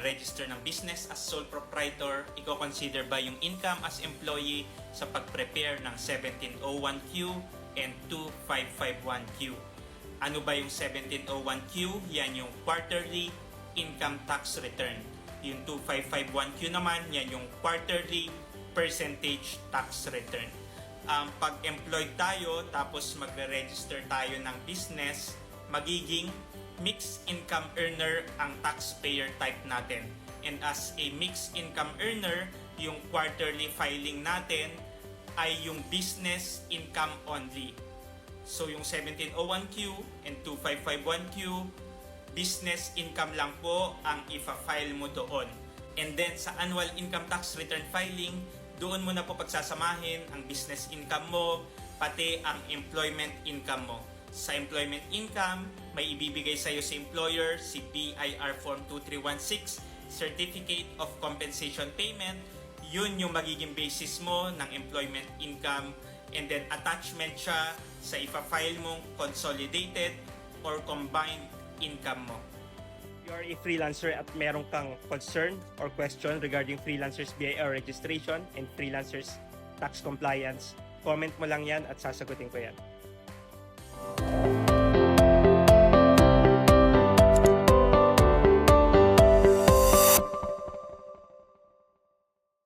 magre-register ng business as sole proprietor, i-consider ba yung income as employee sa pag-prepare ng 1701Q and 2551Q. Ano ba yung 1701Q? Yan yung quarterly income tax return. Yung 2551Q naman, yan yung quarterly percentage tax return. Pag employed tayo tapos magre-register tayo ng business, magiging mixed income earner ang taxpayer type natin. And as a mixed income earner, yung quarterly filing natin ay yung business income only. So yung 1701Q and 2551Q, business income lang po ang ifa-file mo doon. And then sa annual income tax return filing, doon mo na po pagsasamahin ang business income mo, pati ang employment income mo. Sa employment income, may ibibigay sa iyo si employer, si BIR Form 2316, Certificate of Compensation Payment. Yun yung magiging basis mo ng employment income, and then attachment siya sa ipa-file mong consolidated or combined income mo. If you are a freelancer at meron kang concern or question regarding freelancers BIR registration and freelancers tax compliance, comment mo lang yan at sasagutin ko yan.